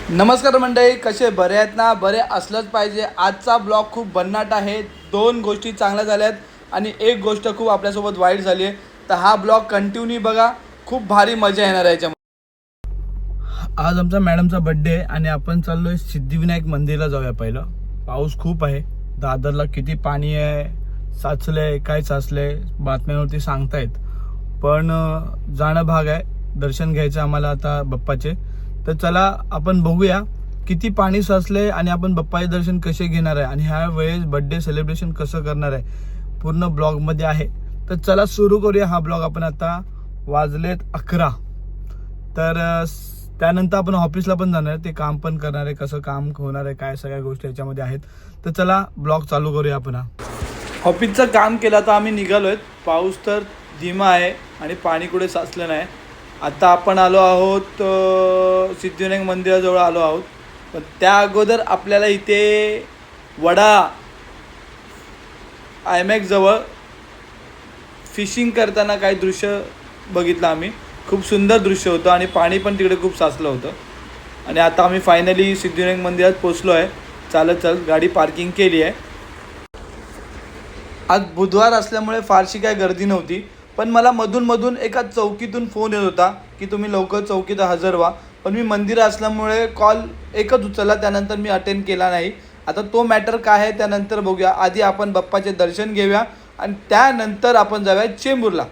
नमस्कार मंडळी, कसे बरे आहेत ना? बरे असलंच पाहिजे. आजचा ब्लॉग खूप भन्नाट आहे. दोन गोष्टी चांगल्या झाल्यात आणि एक गोष्ट खूप आपल्यासोबत वाईट झाली आहे. तर हा ब्लॉग कंटिन्यू बघा, खूप भारी मजा येणार आहे याच्यामध्ये. आज आमचा मॅडमचा बर्थडे आहे आणि आपण चाललोय सिद्धिविनायक मंदिरला जाऊया. पहिलं पाऊस खूप आहे. दादरला किती पाणी आहे, साचलंय, काय साचलंय बातम्यांवरती सांगतायत. पण जाणं भाग आहे. दर्शन घ्यायचं आम्हाला आता बाप्पाचे. तर चला आपण बघूया किती पाणी साचलंय आणि आपण बाप्पाचे दर्शन कसे घेणार आहे आणि ह्या वेळेस बर्थडे सेलिब्रेशन कसं करणार आहे, पूर्ण ब्लॉगमध्ये आहे. तर चला सुरू करूया हा ब्लॉग. आपण आता वाजलेत 11. तर त्यानंतर आपण ऑफिसला पण जाणार आहे, ते काम पण करणार आहे, कसं काम होणार आहे, काय सगळ्या गोष्टी याच्यामध्ये आहेत. तर चला ब्लॉग चालू करूया आपण. ऑफिसचं काम केलं तर आम्ही निघालोय. पाऊस तर धीमा आहे आणि पाणी कुठे साचलं नाही. आता आपण आलो आहोत सिद्धिविनायक मंदिराजवळ आलो आहोत. पण त्या अगोदर आपल्याला इथे वडा आयमॅक्सजवळ फिशिंग करताना काही दृश्य बघितलं आम्ही. खूप सुंदर दृश्य होतं आणि पाणी पण तिकडे खूप साचलं होतं. आणि आता आम्ही फायनली सिद्धिविनायक मंदिरात पोचलो आहे. चालत गाडी पार्किंग केली आहे. आज बुधवार असल्यामुळे फारशी काय गर्दी नव्हती. पण मला मधून एका चौकीतून फोन येत होता की तुम्ही लवकर चौकीत हजर व्हा. पण मी मंदिर असल्यामुळे कॉल एकच उचलला, त्यानंतर मी अटेंड केला नाही. आता तो मॅटर काय आहे त्यानंतर बघूया. आधी आपण बाप्पाचे दर्शन घेऊया आणि त्यानंतर आपण जाऊया चेंबूरला.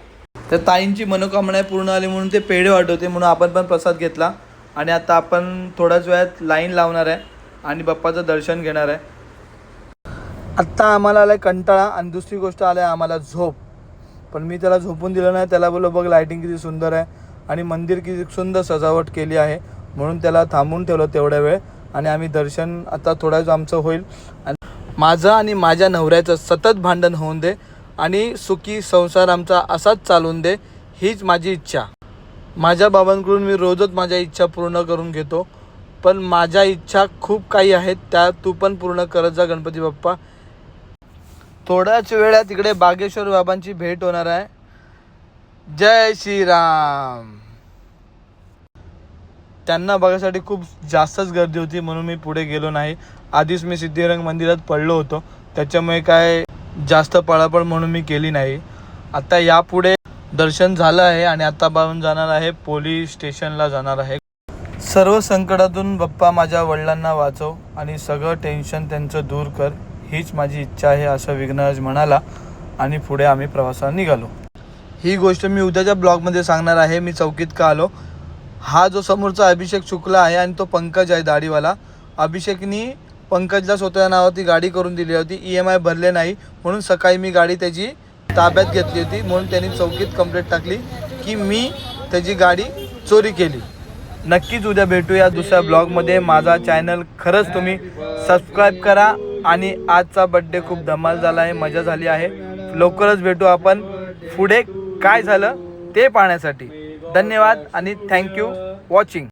तर ताईंची मनोकामना पूर्ण आली म्हणून ते पेढे वाटवते, म्हणून आपण पण प्रसाद घेतला. आणि आता आपण थोड्याच वेळात लाईन लावणार आहे आणि बाप्पाचं दर्शन घेणार आहे. आत्ता आम्हाला आला कंटाळा आणि दुसरी गोष्ट आली आम्हाला झोप. पण मी त्याला झोपून दिलं नाही. त्याला बोललो बघ लाईटिंग किती सुंदर आहे आणि मंदिर किती सुंदर सजावट केली आहे, म्हणून त्याला थांबून ठेवलं तेवढ्या वेळ. आणि आम्ही दर्शन आता थोड्याच आमचं होईल. आणि माझं आणि माझ्या नवऱ्याचं सतत भांडण होऊन दे आणि सुखी संसार आमचा असाच चालून दे, हीच माझी इच्छा. माझ्या बाबांकडून मी रोजच माझ्या इच्छा पूर्ण करून घेतो. पण माझ्या इच्छा खूप काही आहेत, त्या तू पण पूर्ण करत जा गणपती बाप्पा. थोड्याच वेळात तिकडे बागेश्वर बाबांची भेट होणार आहे. जय श्रीराम. त्यांना बघायसाठी खूप जास्तच गर्दी होती, म्हणून मी पुढे गेलो नाही. आधीच मी सिद्धिविनायक मंदिरात पडलो होतो, त्याच्यामुळे काय जास्त पळापळ म्हणून मी केली नाही. आता यापुढे दर्शन झालं आहे आणि आता बाबून जाणार आहे पोलीस स्टेशनला जाणार आहे. सर्व संकटातून बाप्पा माझ्या वडिलांना वाचव आणि सगळं टेन्शन त्यांचं दूर कर, हीच माझी इच्छा आहे, असं विघ्नराज म्हणाला. आणि पुढे आम्ही प्रवासाला निघालो. ही गोष्ट मी उद्याच्या ब्लॉगमध्ये सांगणार आहे, मी चौकीत का आलो. हा जो समोरचा अभिषेक शुक्ला आहे आणि तो पंकज आहे दाढीवाला. अभिषेकनी पंकजला स्वतःच्या नावावरती गाडी करून दिली होती, EMI भरले नाही, म्हणून सकाळी मी गाडी त्याची ताब्यात घेतली होती. म्हणून त्यांनी चौकीत कंप्लेंट टाकली की मी त्याची गाडी चोरी केली. नक्कीच उद्या भेटूया दुसऱ्या ब्लॉगमध्ये. माझा चॅनल खरंच तुम्ही सबस्क्राईब करा. आणि आजचा बड्डे खूप धमाल झाला आहे, मजा झाली आहे. लवकरच भेटू आपण पुढे काय झालं ते पाहण्यासाठी. धन्यवाद आणि थँक्यू वॉचिंग.